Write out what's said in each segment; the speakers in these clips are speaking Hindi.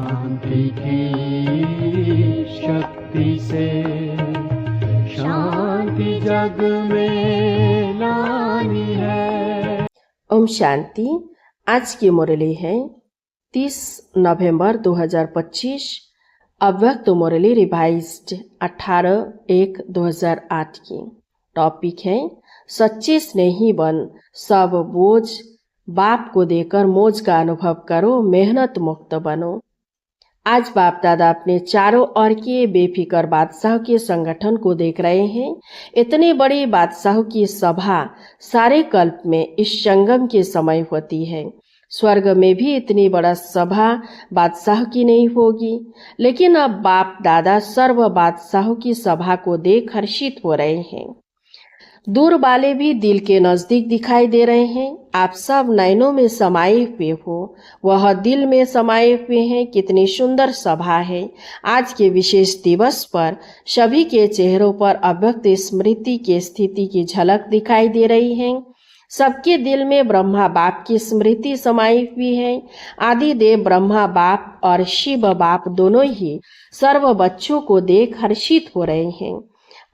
शांति की शक्ति से शांति जग में लानी है। ओम शांति। आज की मुरली है 30 नवंबर 2025। अव्यक्त मुरली रिवाइज्ड 18/1/2008 की। टॉपिक है सच्चे स्नेही बन, सब बोझ बाप को देकर मौज का अनुभव करो, मेहनत मुक्त बनो। आज बाप दादा अपने चारों ओर के बेफिक्र बादशाह के संगठन को देख रहे हैं। इतने बड़े बादशाह की सभा सारे कल्प में इस संगम के समय होती है। स्वर्ग में भी इतनी बड़ा सभा बादशाह की नहीं होगी, लेकिन अब बाप दादा सर्व बादशाहों की सभा को देख हर्षित हो रहे हैं। दूर वाले भी दिल के नजदीक दिखाई दे रहे हैं। आप सब नयनों में समाये हुए हो, वह दिल में समाये हुए हैं। कितनी सुंदर सभा है। आज के विशेष दिवस पर सभी के चेहरों पर अव्यक्त स्मृति की स्थिति की झलक दिखाई दे रही है। सबके दिल में ब्रह्मा बाप की स्मृति समाई हुई है। आदि देव ब्रह्मा बाप और शिव बाप दोनों ही सर्व बच्चों को देख हर्षित हो रहे हैं।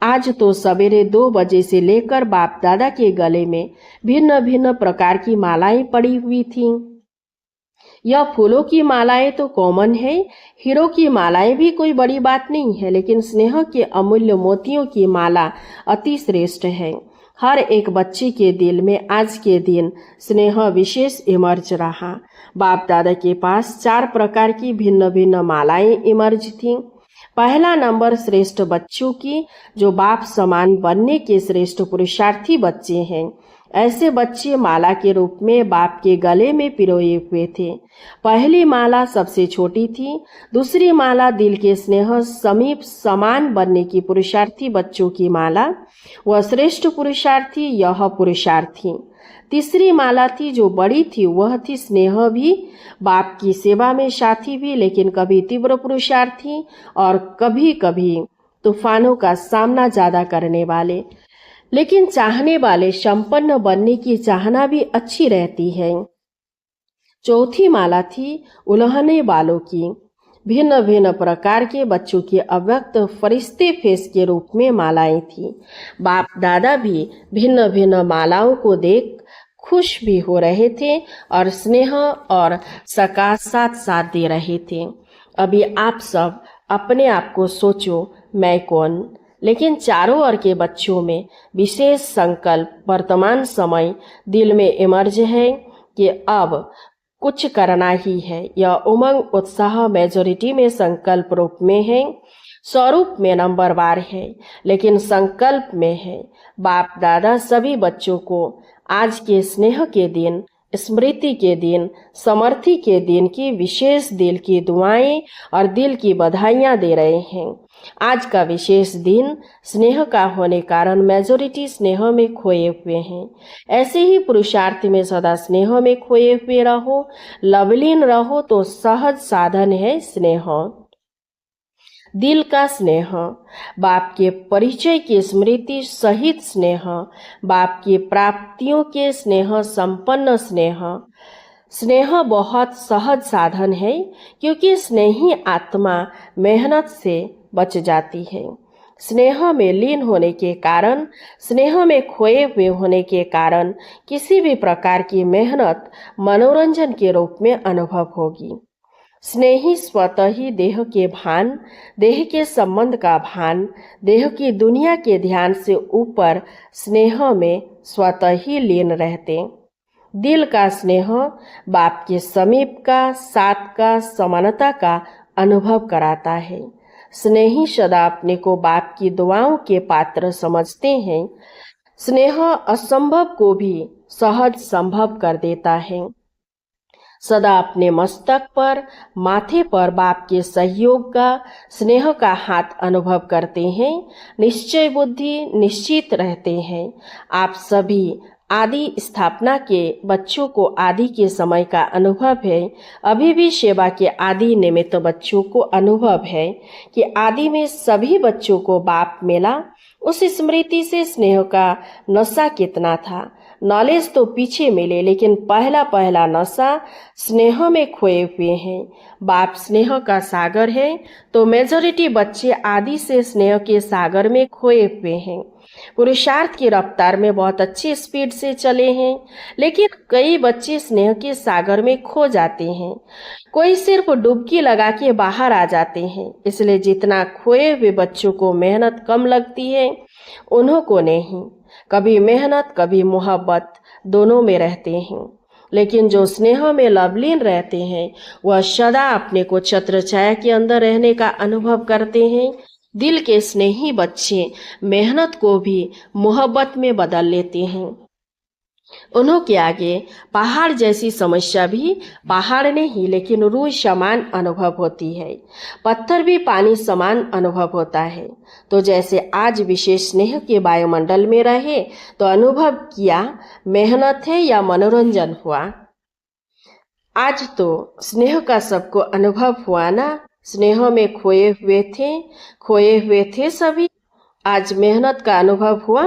आज तो सवेरे 2 बजे से लेकर बाप दादा के गले में भिन्न भिन्न प्रकार की मालाएं पड़ी हुई थीं। यह फूलों की मालाएं तो कॉमन है, हीरो की मालाएं भी कोई बड़ी बात नहीं है, लेकिन स्नेह के अमूल्य मोतियों की माला अति श्रेष्ठ है। हर एक बच्चे के दिल में आज के दिन स्नेह विशेष इमर्ज रहा। बाप दादा के पास 4 प्रकार की भिन्न भिन्न मालाएं इमर्ज थीं। पहला नंबर श्रेष्ठ बच्चों की, जो बाप समान बनने के श्रेष्ठ पुरुषार्थी बच्चे हैं। ऐसे बच्चे माला के रूप में बाप के गले में पिरोए हुए थे। पहली माला सबसे छोटी थी। दूसरी माला दिल के स्नेह समीप समान बनने की पुरुषार्थी बच्चों की माला, वह श्रेष्ठ पुरुषार्थी, यह पुरुषार्थी। तीसरी माला थी जो बड़ी थी, वह थी स्नेह भी, बाप की सेवा में साथी भी, लेकिन कभी तीव्र पुरुषार्थी और कभी कभी तूफानों का सामना ज्यादा करने वाले, लेकिन चाहने वाले। संपन्न बनने की चाहना भी अच्छी रहती है। चौथी माला थी उलहने वालों की। भिन्न भिन्न प्रकार के बच्चों के अव्यक्त फरिश्ते फेस के रूप में मालाएं थी। बाप दादा भी भिन्न भिन्न मालाओं को देख खुश भी हो रहे थे और स्नेह और सका साथ साथ दे रहे थे। अभी आप सब अपने आप को सोचो, मैं कौन? लेकिन चारों ओर के बच्चों में विशेष संकल्प वर्तमान समय दिल में इमर्ज है कि अब कुछ करना ही है। यह उमंग उत्साह मेजोरिटी में संकल्प रूप में है, स्वरूप में नंबरवार है, लेकिन संकल्प में है। बाप दादा सभी बच्चों को आज के स्नेह के दिन, स्मृति के दिन, समर्थी के दिन की विशेष दिल की दुआएं और दिल की बधाइयां दे रहे हैं। आज का विशेष दिन स्नेह का होने कारण मेजोरिटी स्नेह में खोए हुए हैं। ऐसे ही पुरुषार्थ में सदा स्नेह में खोए हुए रहो, लवलीन रहो, तो सहज साधन है स्नेह। दिल का स्नेह, बाप के परिचय की स्मृति सहित स्नेह, बाप की प्राप्तियों के स्नेह, संपन्न स्नेह। स्नेह बहुत सहज साधन है, क्योंकि स्नेही आत्मा मेहनत से बच जाती है। स्नेह में लीन होने के कारण, स्नेह में खोए हुए होने के कारण किसी भी प्रकार की मेहनत मनोरंजन के रूप में अनुभव होगी। स्नेही स्वतः ही देह के भान, देह के संबंध का भान, देह की दुनिया के ध्यान से ऊपर स्नेह में स्वतः ही लीन रहते। दिल का स्नेह बाप के समीप का, साथ का, समानता का अनुभव कराता है। स्नेही सदा अपने को बाप की दुआओं के पात्र समझते हैं। स्नेह असंभव को भी सहज संभव कर देता है। सदा अपने मस्तक पर, माथे पर बाप के सहयोग का, स्नेह का हाथ अनुभव करते हैं। निश्चय बुद्धि निश्चित रहते हैं। आप सभी आदि स्थापना के बच्चों को आदि के समय का अनुभव है। अभी भी सेवा के आदि निमित्त बच्चों को अनुभव है कि आदि में सभी बच्चों को बाप मिला। उस स्मृति से स्नेह का नशा कितना था। नॉलेज तो पीछे मिले, लेकिन पहला पहला नशा स्नेह में खोए हुए हैं। बाप स्नेह का सागर है, तो मेजॉरिटी बच्चे आदि से स्नेह के सागर में खोए हुए हैं। पुरुषार्थ की रफ्तार में बहुत अच्छी स्पीड से चले हैं, लेकिन कई बच्चे स्नेह के सागर में खो जाते हैं। कोई सिर्फ डुबकी लगा के बाहर आ जाते हैं। इसलिए जितना खोए हुए बच्चों को मेहनत कम लगती है, उन्हों को नहीं। कभी मेहनत कभी मोहब्बत दोनों में रहते हैं, लेकिन जो स्नेह में लवलीन रहते हैं वह सदा अपने को छत्र छाया के अंदर रहने का अनुभव करते हैं। दिल के स्नेही बच्चे मेहनत को भी मोहब्बत में बदल लेते हैं। उन्हों के आगे पहाड़ जैसी समस्या भी पहाड़ नहीं, लेकिन रूई समान अनुभव होती है। पत्थर भी पानी समान अनुभव होता है। तो जैसे आज विशेष स्नेह के वायुमंडल में रहे तो अनुभव किया मेहनत है या मनोरंजन हुआ। आज तो स्नेह का सबको अनुभव हुआ ना। स्नेह में खोए हुए थे सभी। आज मेहनत का अनुभव हुआ,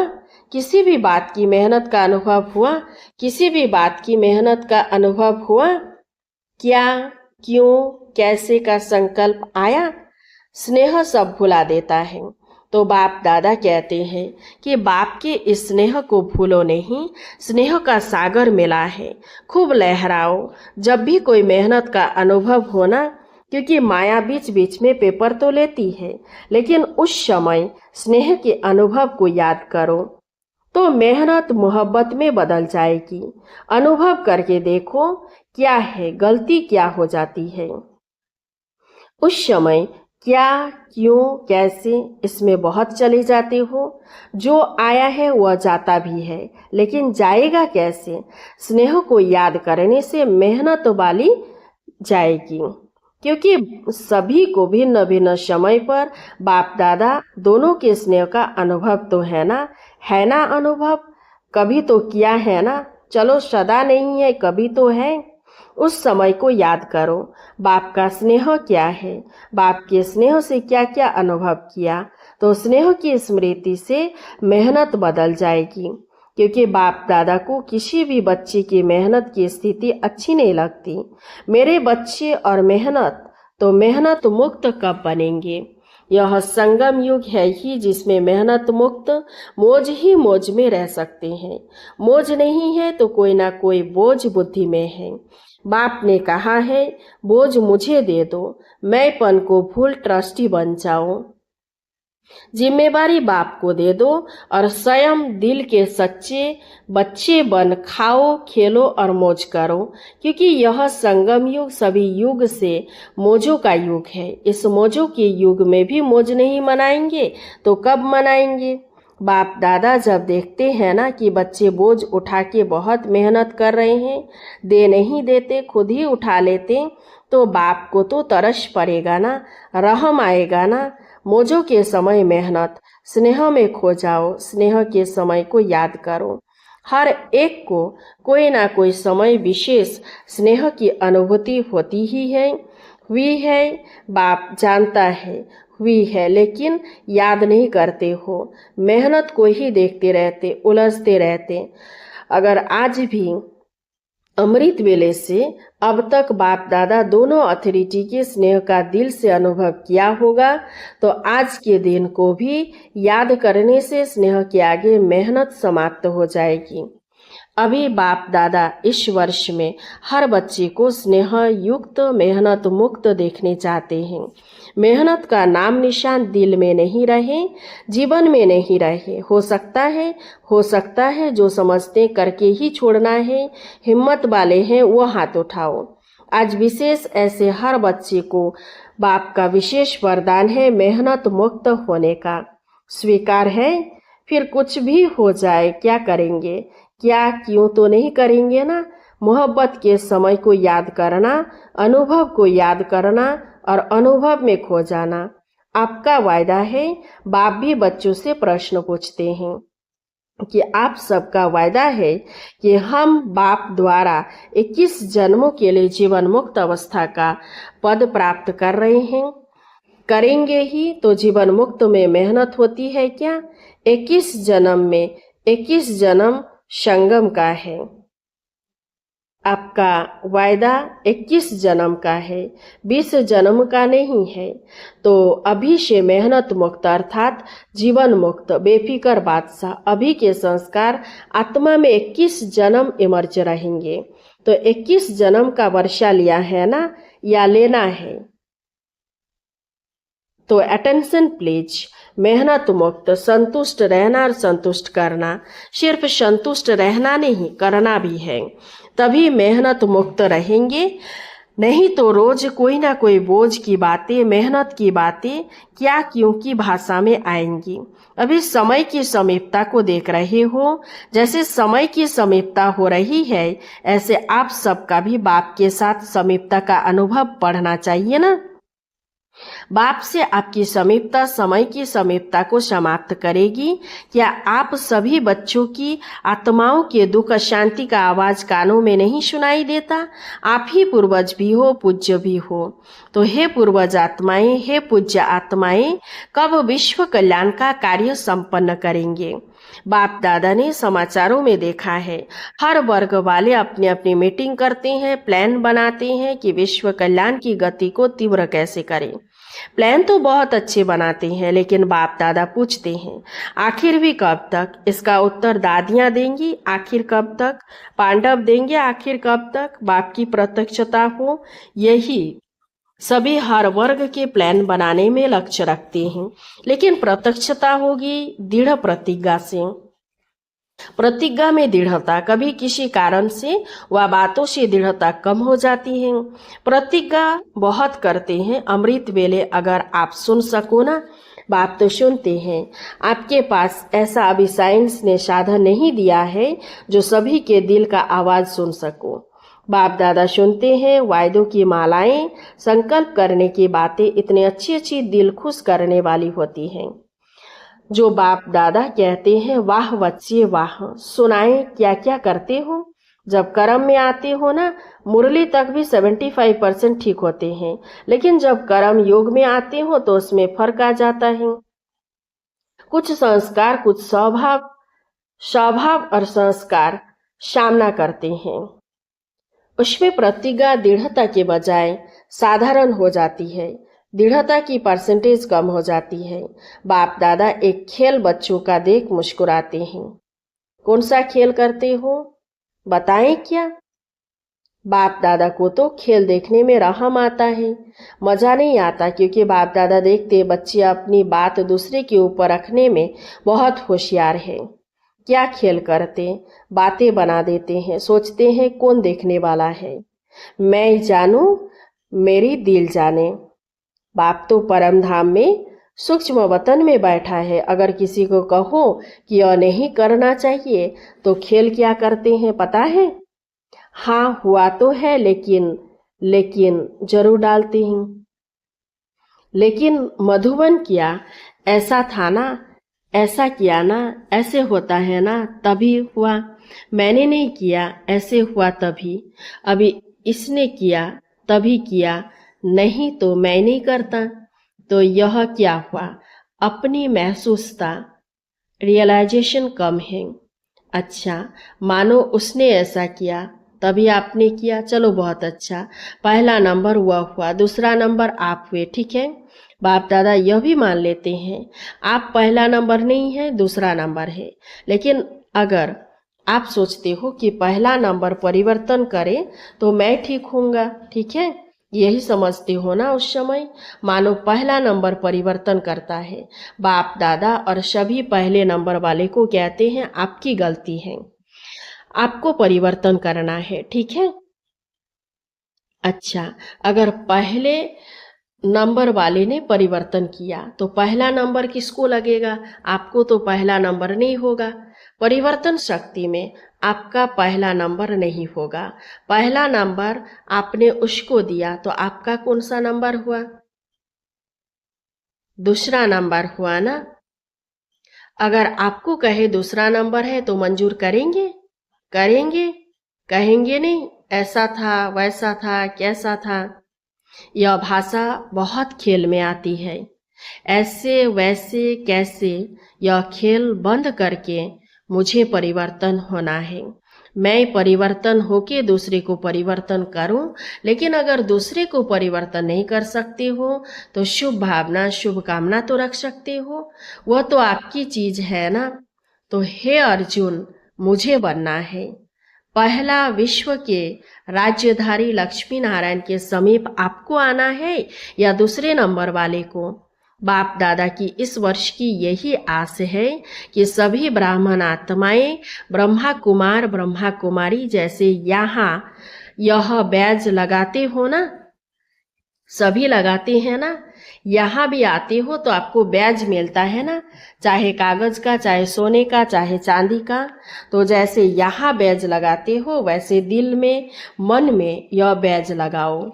किसी भी बात की मेहनत का अनुभव हुआ, किसी भी बात की मेहनत का अनुभव हुआ। क्या, क्यों, कैसे का संकल्प आया, स्नेह सब भुला देता है। तो बाप दादा कहते हैं कि बाप के इस स्नेह को भूलो नहीं। स्नेह का सागर मिला है, खूब लहराओ। जब भी कोई मेहनत का अनुभव होना, क्योंकि माया बीच बीच में पेपर तो लेती है, लेकिन उस समय स्नेह के अनुभव को याद करो तो मेहनत मोहब्बत में बदल जाएगी। अनुभव करके देखो क्या है, गलती क्या हो जाती है। उस समय क्या, क्यों, कैसे, इसमें बहुत चले जाते हो। जो आया है वह जाता भी है, लेकिन जाएगा कैसे। स्नेह को याद करने से मेहनत वाली जाएगी, क्योंकि सभी को भिन्न भिन्न समय पर बाप दादा दोनों के स्नेह का अनुभव तो है ना अनुभव। कभी तो किया है ना, चलो सदा नहीं है, कभी तो है। उस समय को याद करो, बाप का स्नेह क्या है, बाप के स्नेह से क्या क्या अनुभव किया। तो स्नेह की स्मृति से मेहनत बदल जाएगी, क्योंकि बाप दादा को किसी भी बच्चे की मेहनत की स्थिति अच्छी नहीं लगती। मेरे बच्चे और मेहनत, तो मेहनत मुक्त कब बनेंगे। यह संगम युग है ही, जिसमें मेहनत मुक्त मौज ही मौज में रह सकते हैं। मौज नहीं है तो कोई ना कोई बोझ बुद्धि में है। बाप ने कहा है, बोझ मुझे दे दो, मैं पन को भूल ट्रस्टी बन जाऊं। जिम्मेवारी बाप को दे दो और स्वयं दिल के सच्चे बच्चे बन खाओ, खेलो और मौज करो, क्योंकि यह संगम युग सभी युग से मौजों का युग है। इस मौजों के युग में भी मौज नहीं मनाएंगे तो कब मनाएंगे। बाप दादा जब देखते हैं ना कि बच्चे बोझ उठा के बहुत मेहनत कर रहे हैं, दे नहीं देते, खुद ही उठा लेते, तो बाप को तो तरस पड़ेगा ना, रहम आएगा ना। मौजों के समय मेहनत, स्नेह में खो जाओ। स्नेह के समय को याद करो। हर एक को कोई ना कोई समय विशेष स्नेह की अनुभूति होती ही है, हुई है। बाप जानता है हुई है, लेकिन याद नहीं करते हो। मेहनत को ही देखते रहते, उलझते रहते। अगर आज भी अमृत वेले से अब तक बाप दादा दोनों अथॉरिटी के स्नेह का दिल से अनुभव किया होगा, तो आज के दिन को भी याद करने से स्नेह के आगे मेहनत समाप्त हो जाएगी। अभी बाप दादा इस वर्ष में हर बच्चे को स्नेह युक्त मेहनत मुक्त देखने चाहते हैं। मेहनत का नाम निशान दिल में नहीं रहे, जीवन में नहीं रहे। हो सकता है जो समझते करके ही छोड़ना है, हिम्मत वाले हैं वो हाथ उठाओ। आज विशेष ऐसे हर बच्चे को बाप का विशेष वरदान है मेहनत मुक्त होने का। स्वीकार है, फिर कुछ भी हो जाए क्या करेंगे, क्या क्यों तो नहीं करेंगे ना। मोहब्बत के समय को याद करना, अनुभव को याद करना और अनुभव में खो जाना आपका वायदा है। बाप भी बच्चों से प्रश्न पूछते हैं कि आप सबका वायदा है कि हम बाप द्वारा 21 जन्मों के लिए जीवन मुक्त अवस्था का पद प्राप्त कर रहे हैं, करेंगे ही। तो जीवन मुक्त में मेहनत होती है क्या। 21 जन्म में 21 जन्म संगम का है। आपका वायदा 21 जन्म का है, 20 जन्म का नहीं है। तो अभी से मेहनत मुक्त अर्थात जीवन मुक्त बेफिक्र बादशाह, अभी के संस्कार आत्मा में 21 जन्म इमर्ज रहेंगे। तो 21 जन्म का वर्षा लिया है ना, या लेना है। तो अटेंशन प्लीज, मेहनत मुक्त, संतुष्ट रहना और संतुष्ट करना, सिर्फ संतुष्ट रहना नहीं करना भी है, तभी मेहनत मुक्त रहेंगे। नहीं तो रोज कोई ना कोई बोझ की बातें, मेहनत की बातें क्या क्यों की भाषा में आएंगी। अभी समय की समीपता को देख रहे हो, जैसे समय की समीपता हो रही है ऐसे आप सबका भी बाप के साथ समीपता का अनुभव पढ़ना चाहिए ना। बाप से आपकी समीपता समय की समीपता को समाप्त करेगी। क्या आप सभी बच्चों की आत्माओं के दुख शांति का आवाज कानों में नहीं सुनाई देता? आप ही पूर्वज भी हो, पूज्य भी हो। तो हे पूर्वज आत्माएं, हे पूज्य आत्माएं, कब विश्व कल्याण का कार्य संपन्न करेंगे? बाप दादा ने समाचारों में देखा है, हर वर्ग वाले अपनी अपनी मीटिंग करते हैं, प्लान बनाते हैं कि विश्व कल्याण की गति को तीव्र कैसे करें। प्लान तो बहुत अच्छे बनाते हैं, लेकिन बाप दादा पूछते हैं आखिर भी कब तक? इसका उत्तर दादियां देंगी, आखिर कब तक? पांडव देंगे, आखिर कब तक? बाप की प्रत्यक्षता हो, यही सभी हर वर्ग के प्लान बनाने में लक्ष्य रखते हैं, लेकिन प्रत्यक्षता होगी दृढ़ प्रतिज्ञा से। प्रतिज्ञा में दृढ़ता, कभी किसी कारण से व बातों से दृढ़ता कम हो जाती है। प्रतिज्ञा बहुत करते हैं, अमृत वेले अगर आप सुन सको ना, बात तो सुनते हैं। आपके पास ऐसा अभी साइंस ने साधन नहीं दिया है जो सभी के दिल का आवाज सुन सको। बाप दादा सुनते हैं, वायदों की मालाएं, संकल्प करने की बातें इतनी अच्छी अच्छी दिल खुश करने वाली होती हैं। जो बाप दादा कहते हैं वाह बच्चे वाह, सुनाए क्या क्या करते हो। जब कर्म में आते हो ना, मुरली तक भी 75% ठीक होते हैं, लेकिन जब कर्म योग में आते हो तो उसमें फर्क आ जाता है। कुछ संस्कार, कुछ स्वभाव और संस्कार सामना करते हैं, उसमें प्रतिज्ञा दृढ़ता के बजाय साधारण हो जाती है, दृढ़ता की परसेंटेज कम हो जाती है। बाप दादा एक खेल बच्चों का देख मुस्कुराते हैं। कौन सा खेल करते हो बताएं क्या? बाप दादा को तो खेल देखने में रहम आता है, मजा नहीं आता, क्योंकि बाप दादा देखते बच्चे अपनी बात दूसरे के ऊपर रखने में बहुत होशियार है। क्या खेल करते, बातें बना देते हैं, सोचते हैं कौन देखने वाला है, मैं जानूं मेरी दिल जाने। बाप तो परम धाम में सूक्ष्म वतन में बैठा है। अगर किसी को कहो कि यह नहीं करना चाहिए तो खेल क्या करते हैं पता है? हाँ हुआ तो है, लेकिन जरूर डालते हैं। लेकिन मधुबन किया, ऐसा था ना, ऐसा किया ना, ऐसे होता है ना, तभी हुआ। मैंने नहीं किया, ऐसे हुआ तभी। अभी इसने किया तभी किया, नहीं तो मैं नहीं करता। तो यह क्या हुआ? अपनी महसूसता, रियलाइजेशन कम है। अच्छा, मानो उसने ऐसा किया तभी आपने किया, चलो बहुत अच्छा, पहला नंबर हुआ, दूसरा नंबर आप हुए, ठीक है। बाप दादा यह भी मान लेते हैं आप पहला नंबर नहीं है, दूसरा नंबर है। लेकिन अगर आप सोचते हो कि पहला नंबर परिवर्तन करे तो मैं ठीक होऊंगा, ठीक है, यही समझते हो ना उस समय। मानो पहला नंबर परिवर्तन करता है। बाप दादा और सभी पहले नंबर वाले को कहते हैं आपकी गलती है, आपको परिवर्तन करना है, ठीक है। अच्छा, अगर पहले नंबर वाले ने परिवर्तन किया तो पहला नंबर किसको लगेगा? आपको तो पहला नंबर नहीं होगा। परिवर्तन शक्ति में आपका पहला नंबर नहीं होगा। पहला नंबर आपने उसको दिया तो आपका कौन सा नंबर हुआ? दूसरा नंबर हुआ ना। अगर आपको कहे दूसरा नंबर है तो मंजूर करेंगे? कहेंगे नहीं ऐसा था, वैसा था, कैसा था। यह भाषा बहुत खेल में आती है। ऐसे वैसे कैसे, यह खेल बंद करके मुझे परिवर्तन होना है। मैं परिवर्तन होके दूसरे को परिवर्तन करूं, लेकिन अगर दूसरे को परिवर्तन नहीं कर सकते हो तो शुभ भावना शुभ कामना तो रख सकते हो, वह तो आपकी चीज है ना। तो हे अर्जुन, मुझे बनना है। पहला विश्व के राज्यधारी लक्ष्मी नारायण के समीप आपको आना है या दूसरे नंबर वाले को। बाप दादा की इस वर्ष की यही आस है कि सभी ब्राह्मण आत्माएं ब्रह्मा कुमार ब्रह्मा कुमारी जैसे यहाँ यह बैज लगाते हो ना, सभी लगाते हैं ना, यहाँ भी आते हो तो आपको बैज मिलता है ना, चाहे कागज का, चाहे सोने का, चाहे चांदी का। तो जैसे यहाँ बैज लगाते हो वैसे दिल में मन में यह बैज लगाओ।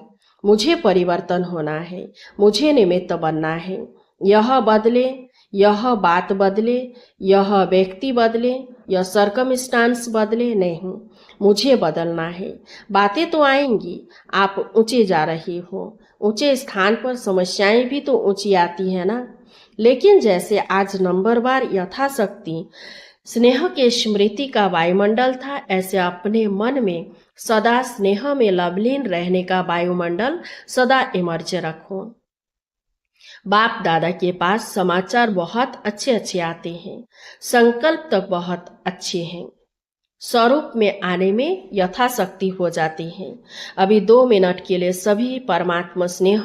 मुझे परिवर्तन होना है, मुझे निमित्त बनना है। यह बदले, यह बात बदले, यह व्यक्ति बदले, यह सर्कमस्टांस बदले नहीं, मुझे बदलना है। बातें तो आएंगी, आप ऊंचे जा रहे हो, ऊंचे स्थान पर समस्याएं भी तो ऊंची आती है ना। लेकिन जैसे आज नंबरवार यथाशक्ति स्नेह के स्मृति का वायुमंडल था, ऐसे अपने मन में सदा स्नेह में लवलीन रहने का वायुमंडल सदा इमर्ज रखो। बाप दादा के पास समाचार बहुत अच्छे अच्छे आते हैं, संकल्प तक बहुत अच्छे हैं, स्वरूप में आने में यथाशक्ति हो जाती हैं। अभी 2 मिनट के लिए सभी परमात्मा स्नेह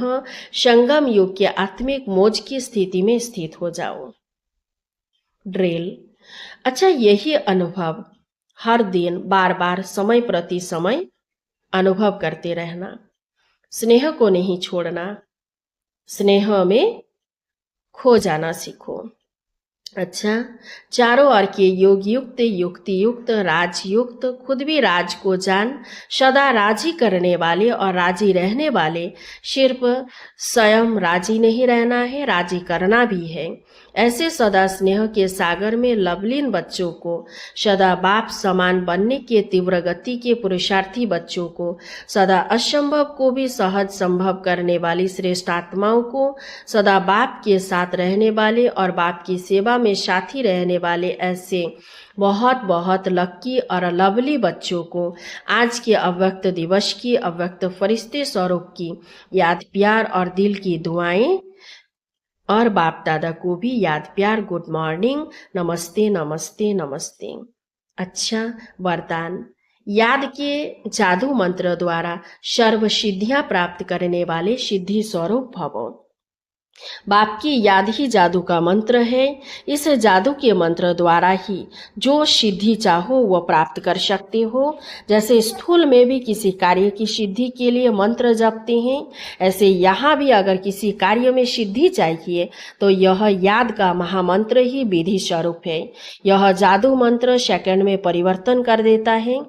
संगम युग के आत्मिक मोज की स्थिति में स्थित हो जाओ। ड्रिल। अच्छा, यही अनुभव हर दिन बार बार समय प्रति समय अनुभव करते रहना। स्नेह को नहीं छोड़ना, स्नेह में खो जाना सीखो। अच्छा, चारों ओर के योग युक्त युक्ति युक्त राजयुक्त खुद भी राज को जान सदा राजी करने वाले और राजी रहने वाले, सिर्फ स्वयं राजी नहीं रहना है, राजी करना भी है। ऐसे सदा स्नेह के सागर में लवलीन बच्चों को, सदा बाप समान बनने के तीव्र गति के पुरुषार्थी बच्चों को, सदा असंभव को भी सहज संभव करने वाली श्रेष्ठ आत्माओं को, सदा बाप के साथ रहने वाले और बाप की सेवा में साथी रहने वाले ऐसे बहुत बहुत लक्की और लवली बच्चों को आज के अव्यक्त दिवस की अव्यक्त फरिश्ते स्वरूप की याद प्यार और दिल की दुआएं, और बाप दादा को भी याद प्यार गुड मॉर्निंग, नमस्ते नमस्ते नमस्ते। अच्छा, वरदान। याद के जादू मंत्र द्वारा सर्व सिद्धियां प्राप्त करने वाले सिद्धि स्वरूप भवो। बाप की याद ही जादू का मंत्र है। इस जादू के मंत्र द्वारा ही जो सिद्धि चाहो वह प्राप्त कर सकते हो। जैसे स्थूल में भी किसी कार्य की सिद्धि के लिए मंत्र जपते हैं, ऐसे यहाँ भी अगर किसी कार्य में सिद्धि चाहिए तो यह याद का महामंत्र ही विधि स्वरूप है। यह जादू मंत्र सेकंड में परिवर्तन कर देता है।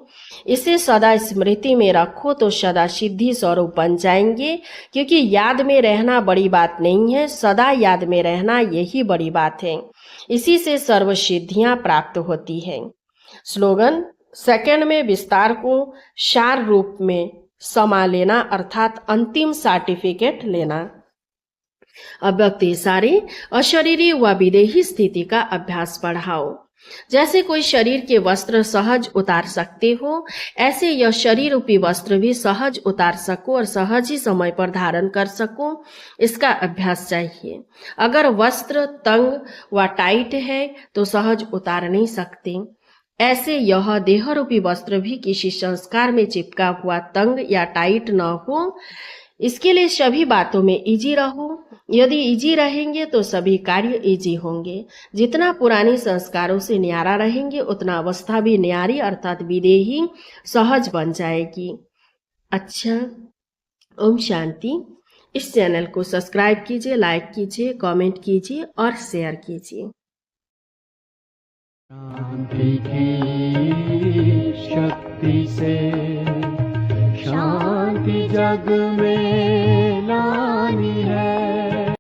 इसे सदा स्मृति में रखो तो सदा सिद्धि स्वरूप बन जाएंगे, क्योंकि याद में रहना बड़ी बात नहीं है, सदा याद में रहना यही बड़ी बात है। इसी से सर्व सिद्धियां प्राप्त होती है। स्लोगन। सेकंड में विस्तार को सार रूप में समा लेना, अर्थात अंतिम सर्टिफिकेट लेना। अव्यक्त सारे अशरीरी व विदेही स्थिति का अभ्यास बढ़ाओ। जैसे कोई शरीर के वस्त्र सहज उतार सकते हो, ऐसे यह शरीर रूपी वस्त्र भी सहज उतार सको और सहज ही समय पर धारण कर सको, इसका अभ्यास चाहिए। अगर वस्त्र तंग व टाइट है तो सहज उतार नहीं सकते। ऐसे यह देह रूपी वस्त्र भी किसी संस्कार में चिपका हुआ तंग या टाइट न हो, इसके लिए सभी बातों में इजी रहो। यदि इजी रहेंगे तो सभी कार्य इजी होंगे। जितना पुराने संस्कारों से न्यारा रहेंगे उतना अवस्था भी न्यारी अर्थात विदेही सहज बन जाएगी। अच्छा, ओम शांति। इस चैनल को सब्सक्राइब कीजिए, लाइक कीजिए, कमेंट कीजिए और शेयर कीजिए। शांति की शक्ति से शांति जग में